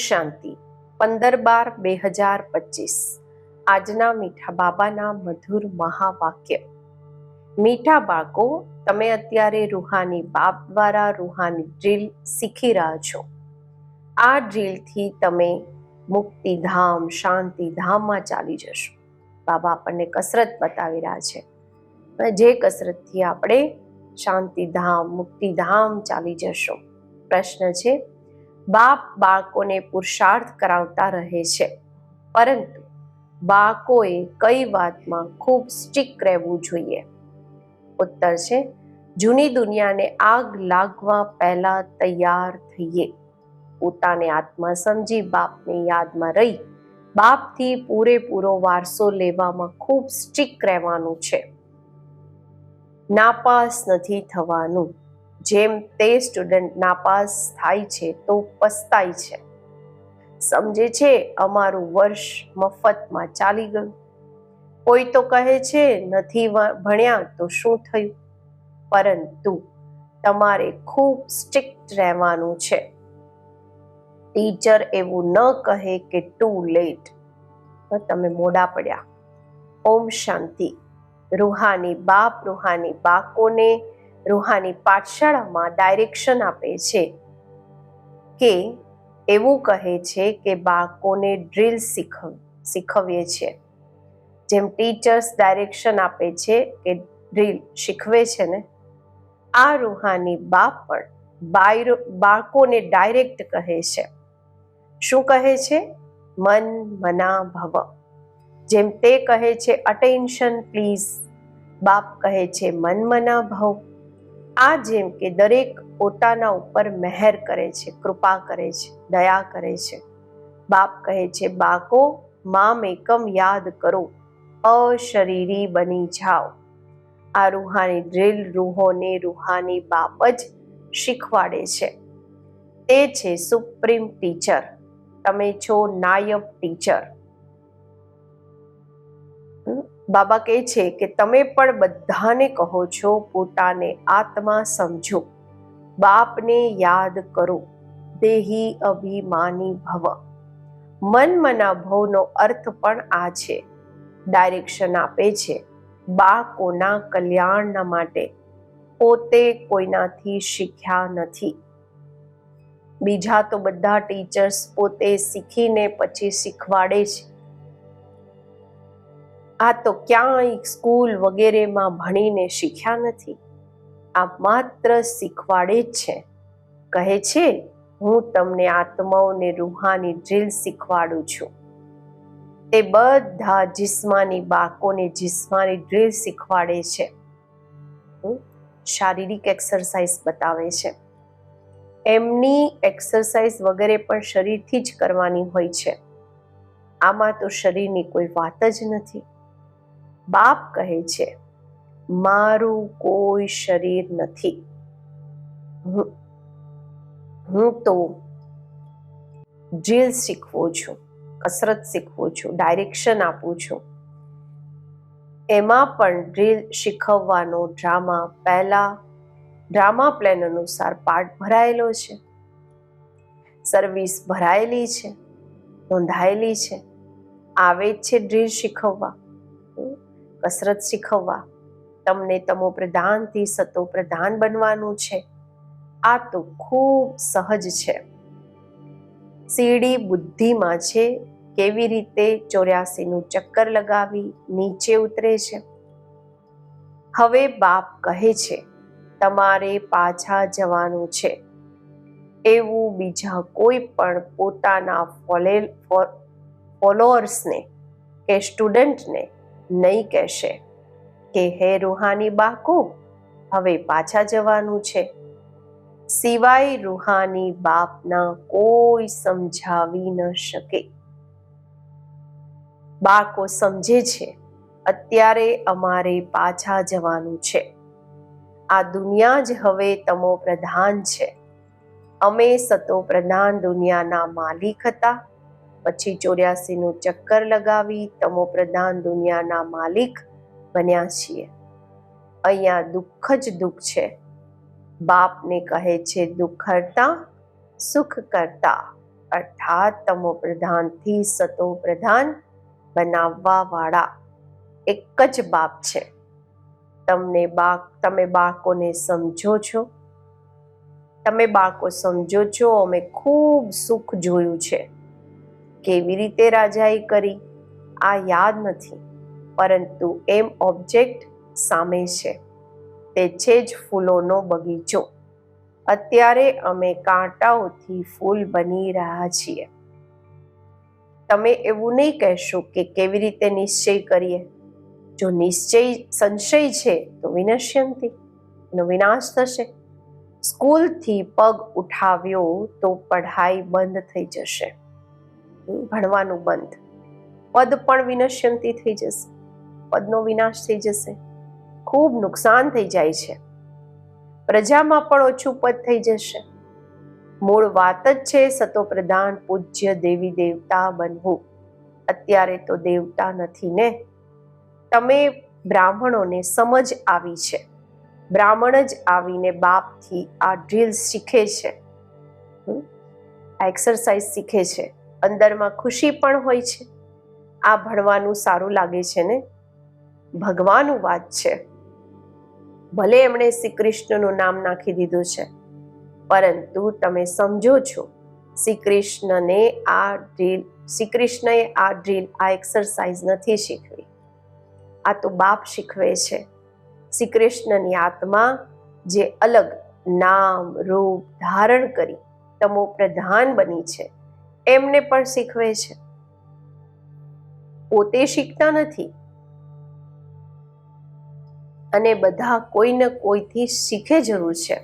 શાંતિ 15/12/2025 આજના મીઠા બાબાના મધુર મહાવાક્ય। મીઠા બાળકો, તમે અત્યારે રૂહાની બાપ દ્વારા રૂહાની ડ્રીલ શીખી રહ્યા છો। આ ડ્રીલથી તમે મુક્તિધામ શાંતિધામમાં ચાલી જશો। બાબા આપણને કસરત બતાવી રહ્યા છે, જે કસરતથી આપણે શાંતિધામ મુક્તિધામ ચાલી જશો। પ્રશ્ન છે, બાપ બાળકોને પુરુષાર્થ કરાવતા રહે છે, પરંતુ બાળકોએ કઈ વાતમાં ખૂબ સ્ટ્રિક્ટ રહેવું જોઈએ? ઉત્તર છે, જૂની દુનિયાને આગ લાગવા પહેલા તૈયાર થઈએ। પોતાને આત્મા સમજી બાપને યાદમાં રહી બાપથી પૂરેપૂરો વારસો લેવામાં ખૂબ સ્ટ્રિક્ટ રહેવાનું છે। નાપાસ નથી થવાનું। જેમ તે સ્ટુડન્ટ નાપાસ થાય છે તો પસ્તાય છે, સમજે છે અમારું વર્ષ મફતમાં ચાલી ગયું। કોઈ તો કહે છે નથી ભણ્યા તો શું થયું, પરંતુ તમારે ખૂબ સ્ટ્રિક્ટ રહેવાનું છે। ટીચર એવું ન કહે કે ટુ લેટ, તમે મોડા પડ્યા। ઓમ શાંતિ। રૂહાની બાપ રૂહાની બાળકોને રૂહાની પાઠશાળામાં ડાયરેક્શન આપે છે કે એવું કહે છે કે બાળકોને ડ્રીલ શીખવીએ છીએ। જેમ ટીચર્સ ડાયરેક્શન આપે છે કે ડ્રીલ શીખવે છે ને, આ રૂહાની બાપ પણ બાળકોને ડાયરેક્ટ કહે છે। શું કહે છે? મન મના ભવ। જેમ તે કહે છે અટેન્શન પ્લીઝ, બાપ કહે છે મન મના ભવ। આ જેમ કે દરેક પોતાના ઉપર મહેર કરે છે, કૃપા કરે છે, દયા કરે છે। બાપ કહે છે બાળકો મામ એકમ યાદ કરો, અશરીરી બની જાઓ। આ રૂહાની ડ્રીલ રૂહોને રૂહાની બાપ જ શીખવાડે છે। તે છે સુપ્રીમ ટીચર, તમે છો નાયબ ટીચર। બાબા કહે છે કે તમે પણ બધાને કહો છો પોતાને આત્મા સમજો, બાપને યાદ કરો, દેહી અભિમાની ભવ। મન મના ભવનો અર્થ પણ આ છે। ડાયરેક્શન આપે છે બાળકોના કલ્યાણના માટે, પોતે કોઈનાથી શીખ્યા નથી। બીજા તો બધા ટીચર્સ પોતે શીખીને પછી શીખવાડે છે। આ તો ક્યાંય સ્કૂલ વગેરેમાં ભણીને શીખ્યા નથી, આ માત્ર શીખવાડે જ છે। કહે છે હું તમને આત્માઓને રૂહાની ડ્રીલ શીખવાડું છું। તે બધા જિસ્માની બાળકોને જિસ્માની ડ્રીલ શીખવાડે છે, શારીરિક એક્સરસાઇઝ બતાવે છે। એમની એક્સરસાઇઝ વગેરે પણ શરીરથી જ કરવાની હોય છે। આમાં તો શરીરની કોઈ વાત જ નથી। બાપ કહે છે મારું કોઈ શરીર નથી, હું તો ડ્રીલ શીખવું છું, કસરત શીખવું છું, ડાયરેક્શન આપું છું। એમાં પણ ડ્રીલ શીખવવાનો પહેલા ડ્રામા પ્લાન અનુસાર પાઠ ભરાયેલો છે, સર્વિસ ભરાયેલી છે, નોંધાયેલી છે। આવે જ છે ડ્રીલ શીખવવા, કસરત શીખવવા। તમને તમો પ્રધાનથી સતો પ્રધાન બનવાનું છે। આ તો ખૂબ સહજ છે। સીડી બુદ્ધિમાં છે, કેવી રીતે 84નું ચક્કર લગાવી નીચે ઉતરે છે। હવે બાપ કહે છે તમારે પાછા જવાનું છે। એવું બીજા કોઈ પણ પોતાના ફોલોઅર્સને કે સ્ટુડન્ટને નહીં કહેશે કે હે રૂહાની બાળકો હવે પાછા જવાનું છે, સિવાય રૂહાની બાપના કોઈ સમજાવી ન શકે। બાળકો સમજે છે અત્યારે અમારે પાછા જવાનું છે। આ દુનિયા જ હવે તમો પ્રધાન છે। અમે સતો પ્રધાન દુનિયાના માલિક હતા, પછી 84નું ચક્કર લગાવી તમો પ્રધાન દુનિયાના માલિક બન્યા છીએ। અહીંયા દુઃખ જ દુઃખ છે। બાપને કહે છે દુઃખ હરતા સુખ કરતા, અર્થાત તમો પ્રધાનથી સતો પ્રધાન બનાવવા વાળા એક જ બાપ છે. તમે બાળકોને સમજો છો? તમે બાળકો સમજો છો? અમે ખૂબ સુખ જોયું છે. કેવી રીતે રાજાઈ કરી આ યાદ નથી, પરંતુ એમ ઓબ્જેક્ટ સામે છે. તે છે જ ફૂલોનો બગીચો. અત્યારે અમે કાંટાઓથી ફૂલ બની રહ્યા છીએ. તમે એવું નહીં કહેશો કે કેવી રીતે નિશ્ચય કરીએ. જો નિશ્ચય સંશય છે તો વિનશ્યંતિ, એનો વિનાશ થશે. સ્કૂલથી પગ ઉઠાવ્યો તો પઢાઈ બંધ થઈ જશે, ભણવાનું બંધ. પદ પણ વિનશ્યંતિ થઈ જશે, પદનો વિનાશ થઈ જશે. ખૂબ નુકસાન થઈ જાય છે. પ્રજામાં પણ ઓછું પદ થઈ જશે. મૂળ વાત જ છે સતો પ્રધાન પૂજ્ય દેવી દેવતા બનવું. અત્યારે તો દેવતા નથી ને. તમે બ્રાહ્મણોને સમજ આવી છે. બ્રાહ્મણ જ આવીને બાપથી આ ડ્રીલ શીખે છે, આ એક્સરસાઇઝ શીખે છે. અંદરમાં ખુશી પણ હોય છે. આ ભણવાનું સારું લાગે છે ને? ભગવાનનું વાત છે. ભલે એમણે શ્રી કૃષ્ણનું નામ નાખી દીધું છે, પરંતુ તમે સમજો છો શ્રી કૃષ્ણએ આ ડ્રીલ આ એક્સરસાઇઝ નથી શીખવી. આ તો બાપ શીખવે છે. શ્રી કૃષ્ણની આત્મા જે અલગ નામ રૂપ ધારણ કરી તમો પ્રધાન બની છે, એમને પણ શીખવે છે. પોતે શીખતા નથી, અને બધા કોઈને કોઈથી શીખે જરૂર છે.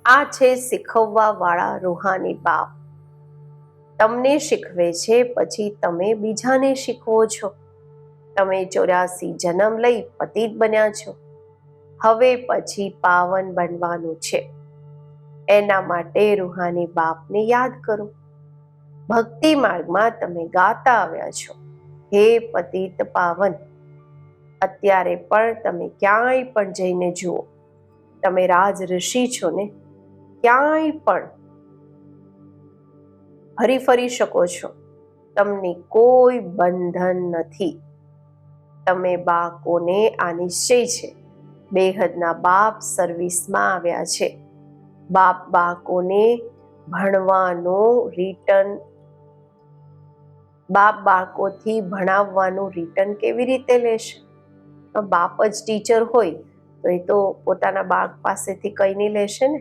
આ છે શીખવવા વાળા રૂહાની બાપ. તમને શીખવે છે, પછી તમે બીજાને શીખવો છો. તમે 84 જન્મ લઈ પતિત બન્યા છો. હવે પછી પાવન બનવાનું છે. એના માટે રૂહાની બાપને યાદ કરો. ભક્તિ માર્ગમાં તમે ગાતા આવ્યા છો, હે પતિત પાવન. અત્યારે પણ તમે ક્યાંય પણ જઈને જુઓ, તમે રાજ ઋષિ છો ને, ક્યાંય પણ હરી ફરી શકો છો. તમને કોઈ બંધન નથી. તમે બાળકોને આ નિશ્ચય છે. બેહદના બાપ સર્વિસમાં આવ્યા છે. બાપ બાળકોને બાળકોથી ભણાવવાનું રિટર્ન કેવી રીતે લેશે? બાપ જ ટીચર હોય તો એ તો પોતાના બાળક પાસેથી કંઈ નહીં લેશે ને.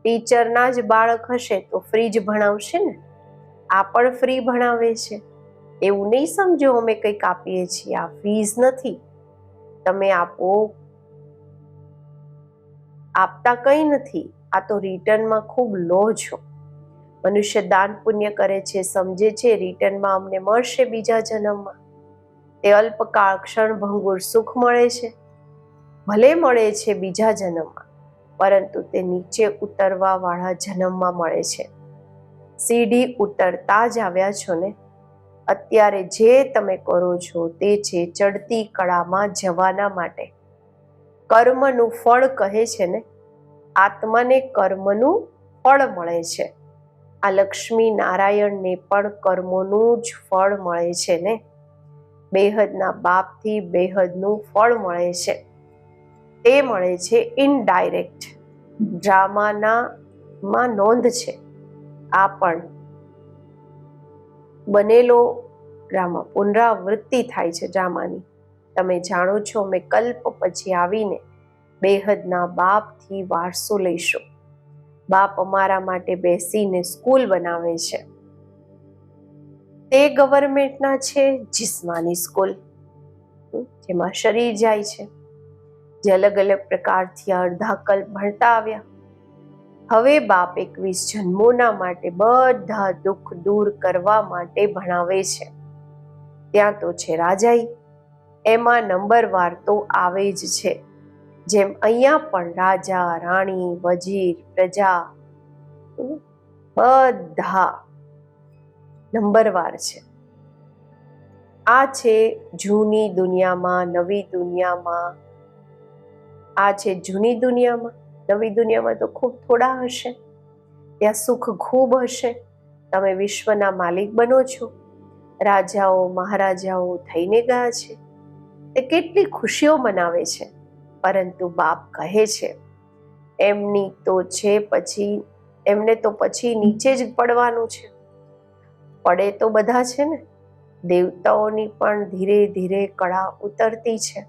ટીચરના જ બાળક હશે તો ફ્રી જ ભણાવશે ને. આ પણ ફ્રી ભણાવે છે. એવું નહીં સમજો અમે કંઈક આપીએ છીએ. આ ફીસ નથી. તમે આપતા કંઈ નથી. આ તો રિટર્નમાં ખૂબ લો છો. મનુષ્ય દાન પુણ્ય કરે છે, સમજે છે રિટર્નમાં અમને મળશે બીજા જન્મમાં. તે અલ્પકાળ ક્ષણભંગુર સુખ મળે છે. ભલે મળે છે બીજા જન્મમાં, પરંતુ તે નીચે ઉતરવા વાળા જન્મમાં મળે છે. સીડી ઉતરતા જ આવ્યા છો ને. અત્યારે જે તમે કરો છો તે છે ચડતી કળામાં જવાના માટે. કર્મનું ફળ કહે છે ને. આત્માને કર્મનું ફળ મળે છે. આ લક્ષ્મી નારાયણને પણ કર્મોનું જ ફળ મળે છે ને. બેહદના બાપથી બેહદનું ફળ મળે છે. તે મળે છે ઇનડાયરેક્ટ. ડ્રામામાં નોંધ છે. આ પણ બનેલો ડ્રામા, પુનરાવૃત્તિ થાય છે ડ્રામાની. તમે જાણો છો અમે કલ્પ પછી આવીને બેહદના બાપથી વારસો લઈશું. બાપ અમારા માટે બેસીને સ્કૂલ બનાવે છે. તે ગવર્મેન્ટના છે જિસ્માની સ્કૂલ, જેમાં શરીર જાય છે, જે અલગ અલગ પ્રકારથી અડધા કલ્પ ભણતા આવ્યા. હવે બાપ 21 જન્મોના માટે બધા દુઃખ દૂર કરવા માટે ભણાવે છે. ત્યાં તો છે રાજાઈ. એમાં નંબરવાર તો આવે જ છે. જેમ અહીંયા પણ રાજા, રાણી, વજીર, પ્રજા બધા નંબરવાર છે. આ છે જૂની દુનિયામાં, નવી દુનિયામાં. આ છે જૂની દુનિયામાં. નવી દુનિયામાં તો ખૂબ થોડા હશે. ત્યાં સુખ ખૂબ હશે. તમે વિશ્વના માલિક બનો છો. રાજાઓ મહારાજાઓ થઈને ગયા છે, તે કેટલી ખુશીઓ મનાવે છે, પરંતુ બાપ કહે છે એમને તો પછી નીચે જ પડવાનું છે. પડે તો બધા છે ને, દેવતાઓની પણ ધીરે ધીરે કળા ઉતરતી છે,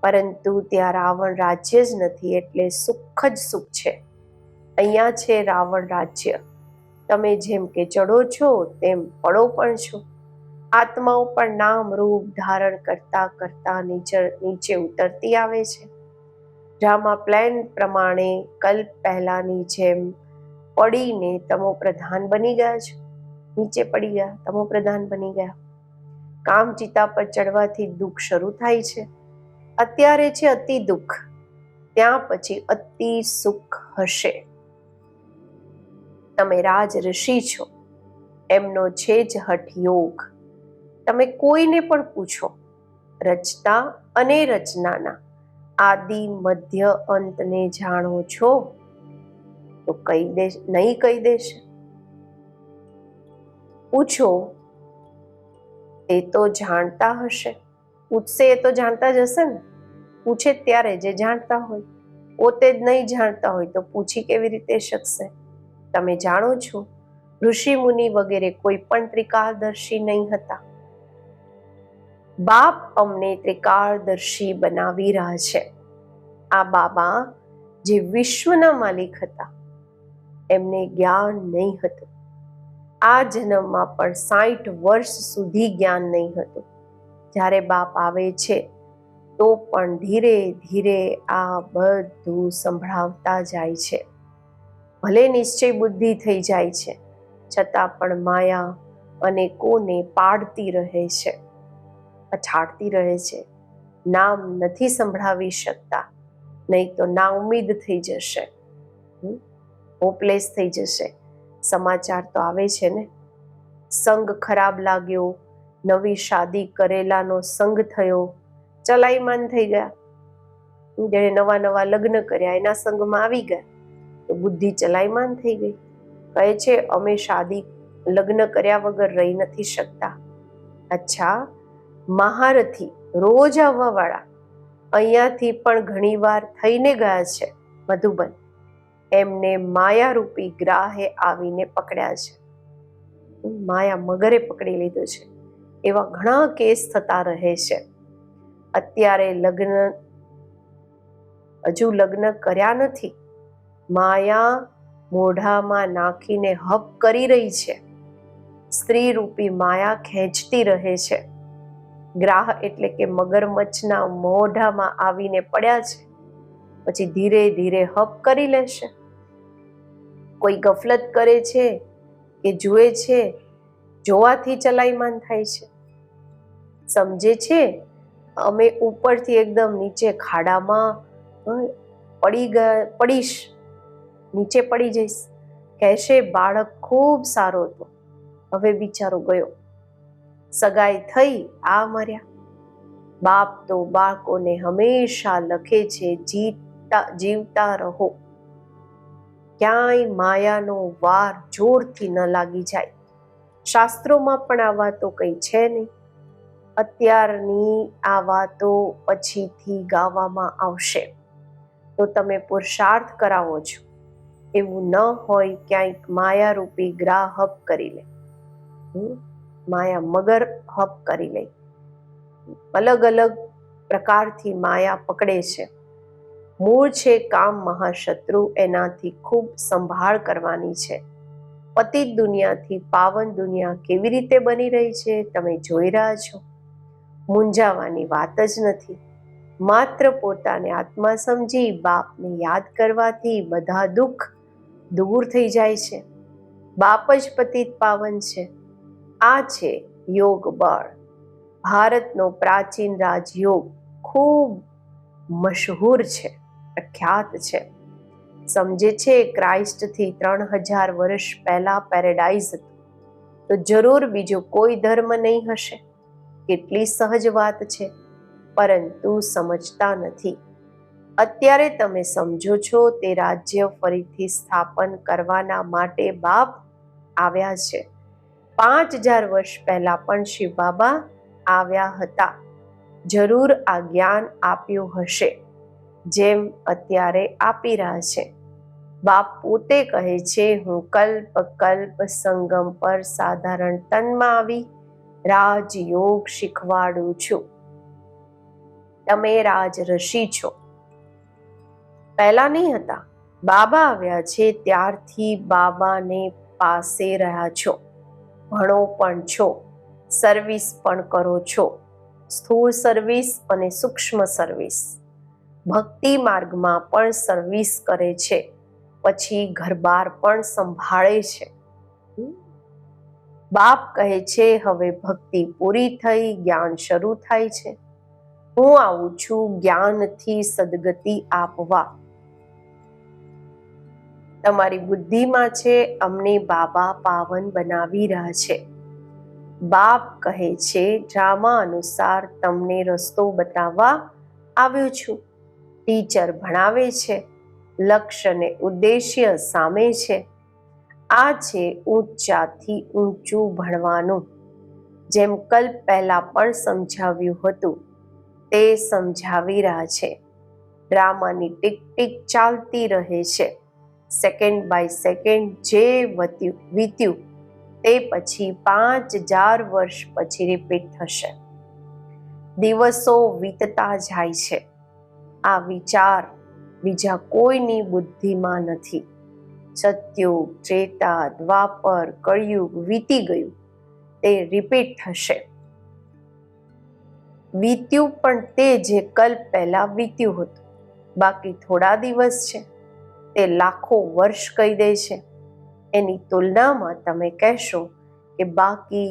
પરંતુ ત્યાં રાવણ રાજ્ય જ નથી, એટલે સુખ જ સુખ છે. અહીંયા છે રાવણ રાજ્ય. તમે જેમ કે ચડો છો તેમ પડો પણ છો. આત્માઓ પણ નામ રૂપ ધારણ કરતા કરતા નીચે ઉતરતી આવે છે. ડ્રામા પ્લાન પ્રમાણે કલ્પ પહેલાની જેમ પડીને તમો પ્રધાન બની ગયા છો. નીચે પડી ગયા, તમો પ્રધાન બની ગયા. કામ ચિતા પર ચડવાથી દુઃખ શરૂ થાય છે. અત્યારે છે અતિ દુઃખ, ત્યાં પછી અતિ સુખ હશે. તમે રાજ ઋષિ છો, એમનો છે જ હઠ યોગ. તમે કોઈને પણ પૂછો, રચતા અને રચનાના આદિ મધ્ય અંતને જાણો છો તો નહીં કહી દેશે. પૂછો એ તો જાણતા હશે. પૂછશે એ તો જાણતા જ હશે ને. પૂછે ત્યારે જે જાણતા હોય. પોતે જ નહીં જાણતા હોય તો પૂછી કેવી રીતે શકશે? તમે જાણો છો ઋષિ મુનિ વગેરે કોઈ પણ ત્રિકાળદર્શી નહીં હતા. બાપ અમને ત્રિકાળદર્શી બનાવી રહ્યા છે. આ બાબા જે વિશ્વના માલિક હતા, એમને જ્ઞાન નહીં હતું. આ જન્મમાં પણ 60 વર્ષ સુધી જ્ઞાન નહીં હતું. જ્યારે બાપ આવે છે તો પણ ધીરે ધીરે આ બધું સંભળાવતા જાય છે. ભલે નિશ્ચય બુદ્ધિ થઈ જાય છે, છતાં પણ માયા અનેકોને પાડતી રહે છે, અછાડતી રહે છે. નામ નથી સંભળાવી શકતા, નહીં તો ના ઉમ્મીદ થઈ જશે, હોપલેસ થઈ જશે. સમાચાર તો આવે છે ને, સંગ ખરાબ લાગ્યો, નવી શાદી કરેલાનો સંગ થયો, ચલાઈમાન થઈ ગયા. જેણે નવા નવા લગ્ન કર્યા એના સંગમાં આવી ગયા તો બુદ્ધિ ચલાઈમાન થઈ ગઈ. કહે છે અમે લગ્ન કર્યા વગર રહી નથી શકતા. અચ્છા, મહારથી રોજ આવવાવાળા અહીંયાથી પણ ઘણીવાર થઈને ગયા છે મધુબન. એમને માયારૂપી ગ્રાહે આવીને પકડ્યા છે. માયા મગરે પકડી લીધો છે. એવા ઘણા કેસ થતા રહે છે. અત્યારે હજુ લગ્ન કર્યા નથી, માયા મોઢામાં નાખીને હપ કરી રહી છે. સ્ત્રી રૂપી માયા ખેંચતી રહે છે. ગ્રાહ એટલે કે મગરમચ્છના મોઢામાં આવીને પડ્યા છે, પછી ધીરે ધીરે હપ કરી લેશે. કોઈ ગફલત કરે છે કે જુએ છે, જોવાથી ચલાઈમાન થાય છે. સમજે છે અમે ઉપરથી એકદમ નીચે ખાડામાં પડીશ, નીચે પડી જઈશ. કહેશે બાળક ખૂબ સારો હતો, હવે બિચારો ગયો. સગાઈ થઈ, આ મર્યા. બાપ તો બાળકોને હંમેશા લખે છે જીવતા રહો, ક્યાંય માયાનો વાર જોરથી ન લાગી જાય. શાસ્ત્રોમાં પણ આ વાતો કઈ છે નહીં. અત્યારની આ વાતો પછીથી ગાવામાં આવશે તો તમે પુરુષાર્થ કરાવો છો. એવું ન હોય ક્યાંક માયારૂપી ગ્રાહ હપ કરી લે, માયા મગર હપ કરી લે. અલગ અલગ પ્રકારથી માયા પકડે છે. મૂળ છે કામ મહાશત્રુ, એનાથી ખૂબ સંભાળ કરવાની છે. પતિત દુનિયાથી પાવન દુનિયા કેવી રીતે બની રહી છે તમે જોઈ રહ્યા છો. મૂંઝાવાની વાત જ નથી. માત્ર પોતાને આત્મા સમજી બાપને યાદ કરવાથી બધા દુઃખ દૂર થઈ જાય છે. બાપ જ પતિત પાવન છે. આ છે યોગ બળ. ભારતનો પ્રાચીન રાજયોગ ખૂબ મશહૂર છે, પ્રખ્યાત છે. સમજે છે ક્રાઇસ્ટથી 3000 વર્ષ પહેલા પેરેડાઇઝ હતું, તો જરૂર બીજો કોઈ ધર્મ નહીં હશે. કેટલી સહજ વાત છે, પરંતુ સમજતા નથી. અત્યારે તમે સમજો છો તે રાજ્ય ફરીથી સ્થાપન કરવાના માટે બાપ આવ્યા છે. 5000 વર્ષ પહેલા પણ શિવ બાબા આવ્યા હતા. જરૂર આ જ્ઞાન આપ્યું હશે, જેમ અત્યારે આપી રહ્યા છે. બાપ પોતે કહે છે, હું કલ્પ કલ્પ સંગમ પર સાધારણ તનમાં આવી રાજયોગ શીખવાડું છું. તમે રાજઋષિ છો. પહેલા નહીં હતા. બાબા આવ્યા છે ત્યારથી બાબાને પાસે રહ્યા છો. ભણો પણ છો, સર્વિસ પણ કરો છો. સ્થૂળ સર્વિસ અને સૂક્ષ્મ સર્વિસ. ભક્તિ માર્ગમાં પણ સર્વિસ કરે છે, પછી ઘરબાર પણ સંભાળે છે. બાપ કહે છે, હવે ભક્તિ પૂરી થઈ, જ્ઞાન શરૂ થાય છે. હું આવું છું જ્ઞાનથી સદગતિ આપવા. તમારી બુદ્ધિમાં છે, અમને બાબા પાવન બનાવી રહ્યા છે. બાપ કહે છે, ડ્રામા અનુસાર તમને રસ્તો બતાવવા આવ્યો છું. ટીચર ભણાવે છે, લક્ષ્ય ને ઉદ્દેશ્ય સામે છે. આ છે ઊંચાથી ઊંચું ભણવાનું. જેમ કલ્પ પહેલા પણ સમજાવ્યું હતું, તે સમજાવી રહ્યા છે. ડ્રામાની ટીક ટીક ચાલતી રહે છે. સેકન્ડ બાય સેકન્ડ જે વીત્યું તે પછી 5000 વર્ષ પછી રિપીટ થશે. દિવસો વીતતા જાય છે. આ વિચાર બીજા કોઈની બુદ્ધિમાં નથી. સતયુગ, ત્રેતા, દ્વાપર, કળિયુગ વીતી ગયું, તે રિપીટ થશે. વીત્યું પણ તે જે કલ્પ પહેલા વીત્યું હતું. બાકી થોડા દિવસ છે, તે લાખો વર્ષ કહી દે છે. એની તુલનામાં તમે કહેશો કે બાકી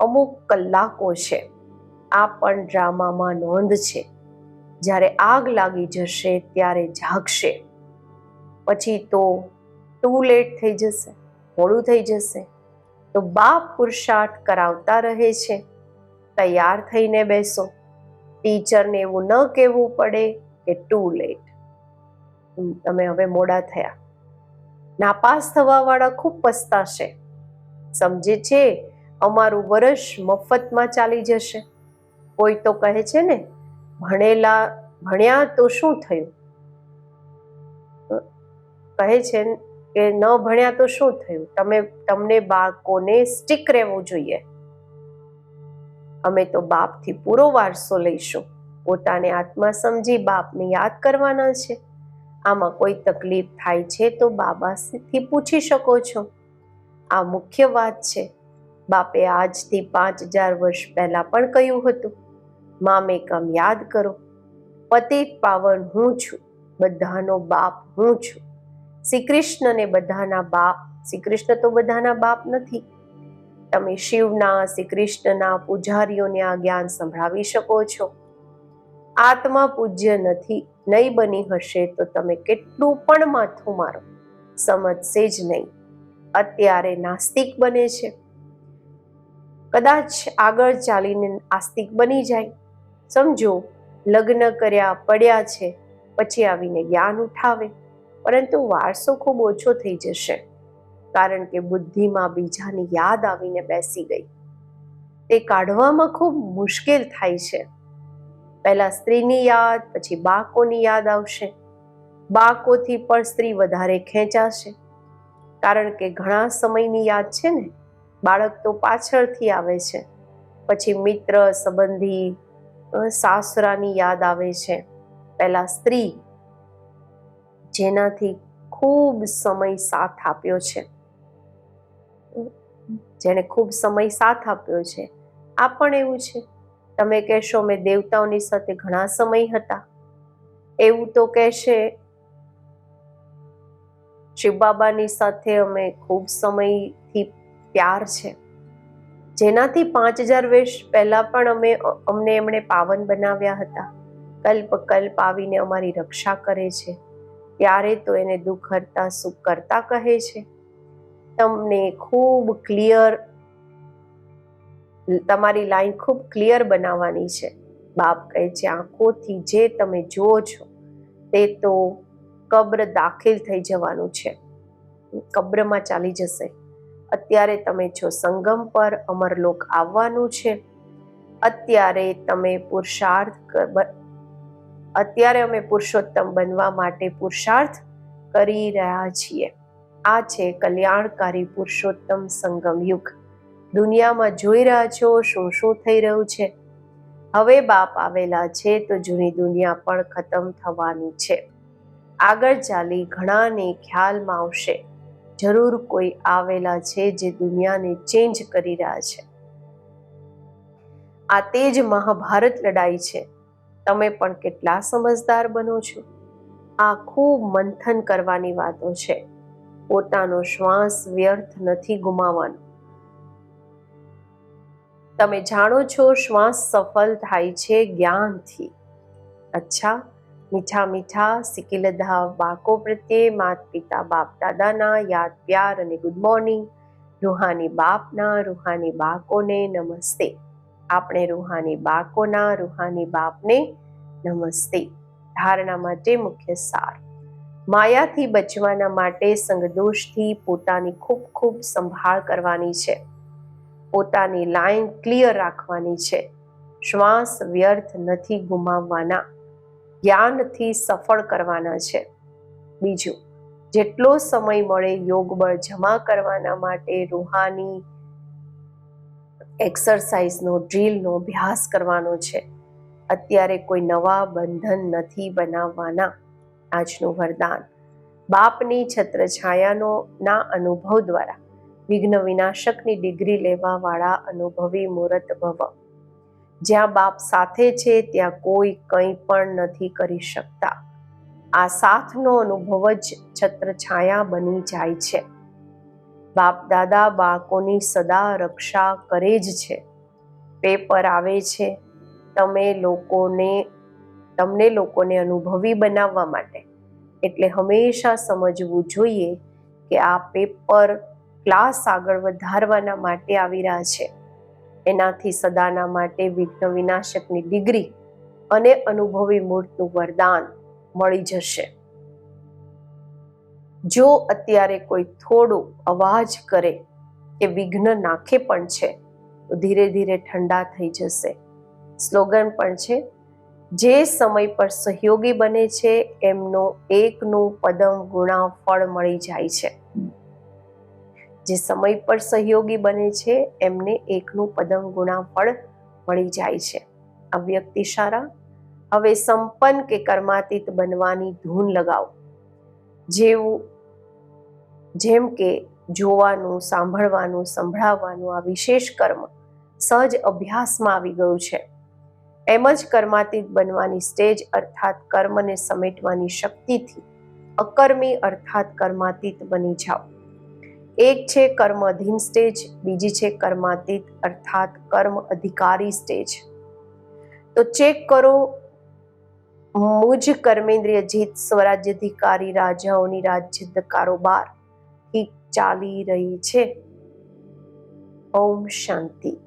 અમુક કલાકો છે. આ પણ ડ્રામામાં નોંધ છે. જ્યારે આગ લાગી જશે ત્યારે જાગશે. પછી તો ટુ લેટ થઈ જશે, મોડું થઈ જશે. તો બાપ પુરુષાર્થ કરાવતા રહે છે. તૈયાર થઈને બેસો. ટીચરને એવું ન કહેવું પડે કે ટુ લેટ, તમે હવે મોડા થયા. નાપાસ થવાવાળા ખૂબ પસ્તાશે. સમજે છે અમારું વર્ષ મફતમાં ચાલી જશે. કોઈ તો કહે છે ને, ભણ્યા તો શું થયું? કહે છે કે ન ભણ્યા તો શું થયું? તમને બાળકોને સ્ટીક રહેવું જોઈએ. અમે તો બાપથી પૂરો વારસો લઈશું. પોતાને આત્મા સમજી બાપને યાદ કરવાના છે. આમાં કોઈ તકલીફ થાય છે તો બાબાથી પૂછી શકો છો. આ મુખ્ય વાત છે. બાપે આજથી 5000 વર્ષ પહેલા પણ કહ્યું હતું, મામેકમ યાદ કરો. પતિત પાવન હું છું, બધાનો બાપ હું છું. શ્રી કૃષ્ણને બધાના બાપ. શ્રી કૃષ્ણ તો બધાના બાપ નથી. તમે શિવના, શ્રી કૃષ્ણના પૂજારીઓને આ જ્ઞાન સંભળાવી શકો છો. આત્મા પૂજ્ય નહીં બની હશે તો તમે કેટલું પણ માથું મારો, સમજશે જ નહીં. અત્યારે નાસ્તિક બને છે, કદાચ આગળ ચાલીને આસ્તિક બની જાય. સમજો, લગ્ન કર્યા, પડ્યા છે, પછી આવીને જ્ઞાન ઉઠાવે, પરંતુ વારસો ખૂબ ઓછો થઈ જશે. કારણ કે બુદ્ધિમાં બીજાની યાદ આવીને બેસી ગઈ. તે કાઢવામાં ખૂબ મુશ્કેલ થાય છે. પહેલા સ્ત્રીની યાદ, પછી બાળકોની યાદ આવશે. બાળકોથી પણ સ્ત્રી વધારે ખેંચાશે, કારણ કે ઘણા સમયની યાદ છે ને. બાળક તો પાછળથી આવે છે. પછી મિત્ર, સંબંધી, સાસરાની યાદ આવે છે. પહેલા સ્ત્રી, જેનાથી ખૂબ સમય સાથ આપ્યો છે, જેને ખૂબ સમય સાથ આપ્યો છે. આ પણ એવું છે. તમે કહેશો મેં દેવતાઓની સાથે ઘણા સમય હતા. એવું તો કહેશે, શિવ બાબાની સાથે અમે ખૂબ સમયથી પ્યાર છે, જેનાથી 5000 વર્ષ પહેલા પણ અમને એમણે પાવન બનાવ્યા હતા. કલ્પ કલ્પ આવીને અમારી રક્ષા કરે છે. ત્યારે તો એને દુઃખ હરતા સુખ કરતા કહે છે. તમને ખૂબ ક્લિયર, તમારી લાઈન ખૂબ ક્લિયર બનાવવાની છે. બાપ કહે છે, આંખોથી જે તમે જુઓ છો તે તો કબ્ર દાખલ થઈ જવાનું છે, કબ્રમાં ચાલી જશે. અત્યારે તમે છો સંગમ પર, અમરલોક આવવાનું છે. અત્યારે અમે પુરુષોત્તમ બનવા માટે પુરુષાર્થ કરી રહ્યા છીએ. આ છે કલ્યાણકારી પુરુષોત્તમ સંગમ યુગ. દુનિયામાં જોઈ રહ્યા છો શું શું થઈ રહ્યું છે. હવે બાપ આવેલા છે તો જૂની દુનિયા પણ ખતમ થવાની છે. આગળ ચાલી ઘણાને ખ્યાલમાં આવશે, જરૂર કોઈ આવેલા છે જે દુનિયાને ચેન્જ કરી રહ્યા છે. આ તે જ મહાભારત લડાઈ છે. તમે પણ કેટલા સમજદાર બનો છો. આ ખૂબ મંથન કરવાની વાતો છે. પોતાનો શ્વાસ વ્યર્થ નથી ગુમાવવાનો. તમે જાણો છો શ્વાસ સફળ થાય છે જ્ઞાનથી. અચ્છા, મીઠા મીઠા સિકિલધા બાળકો પ્રત્યે માતા પિતા બાપ દાદાના યાદ પ્યાર અને ગુડ મોર્નિંગ. રૂહાની બાપના રૂહાની બાળકોને નમસ્તે. આપણે રૂહાની બાળકોના રૂહાની બાપને નમસ્તે. ધારણા માટે મુખ્ય સાર. માયાથી બચવાના માટે સંગદોષથી પોતાની ખૂબ ખૂબ સંભાળ કરવાની છે. પોતાની લાઈન ક્લિયર રાખવાની છે. શ્વાસ વ્યર્થ નથી ગુમાવવાના. જ્ઞાનથી સફળ કરવાના છે. બીજું, જેટલો સમય મળે યોગબળ જમા કરવાના માટે રૂહાની એક્સરસાઇઝનો ડ્રીલનો અભ્યાસ કરવાનો છે. અત્યારે કોઈ નવા બંધન નથી બનાવવાના. આજનું વરદાન. બાપની છત્રછાયાના અનુભવ દ્વારા વિઘ્ન વિનાશકની ડિગ્રી લેવા વાળા અનુભવી મૂર્ત ભવ. જ્યાં બાપ સાથે છે ત્યાં કોઈ કંઈ પણ નથી કરી શકતા. આ સાથનો અનુભવ જ છત્રછાયા બની જાય છે. બાપ દાદા બાળકોની સદા રક્ષા કરે જ છે. પેપર આવે છે તમને લોકોને અનુભવી બનાવવા માટે. એટલે હંમેશા સમજવું જોઈએ કે આ પેપર ક્લાસ આગળ વધારવાના માટે આવી રહ્યા છે. એનાથી સદાના માટે વિઘ્ન વિનાશકની ડિગ્રી અને અનુભવી મૂર્તનું વરદાન મળી જશે. જો અત્યારે કોઈ થોડો અવાજ કરે કે વિઘ્ન નાખે પણ છે તો ધીરે ધીરે ઠંડા થઈ જશે. સ્લોગન પણ છે, જે સમય પર સહયોગી બને છે એમનો એકનું પદમ ગુણા ફળ મળી જાય છે. જે સમય પર સહયોગી બને છે એમને એકનું પદમ ગુણા ફળ મળી જાય છે. અવ્યક્ત ઇશારા. હવે સંપન્ન કે કર્માતીત બનવાની ધૂન લગાવો. જેમ કે જોવાનું, સાંભળવાનું, સંભળાવવાનું આ વિશેષ કર્મ સહજ અભ્યાસમાં આવી ગયું છે. એમ જ કર્માતીત બનવાની સ્ટેજ અર્થાત કર્મને સમેટવાની શક્તિથી અકર્મી અર્થાત કર્માતીત બની જાઓ. એક છે કર્મ અધીન સ્ટેજ, બીજી છે કર્માતીત અર્થાત કર્મ અધિકારી સ્ટેજ. તો ચેક કરો, મુજ કર્મેન્દ્રિય જીત સ્વરાજ્યાધિકારી રાજાઓની રાજ્ય કારોબાર ઠીક ચાલી રહી છે. ઓમ શાંતિ.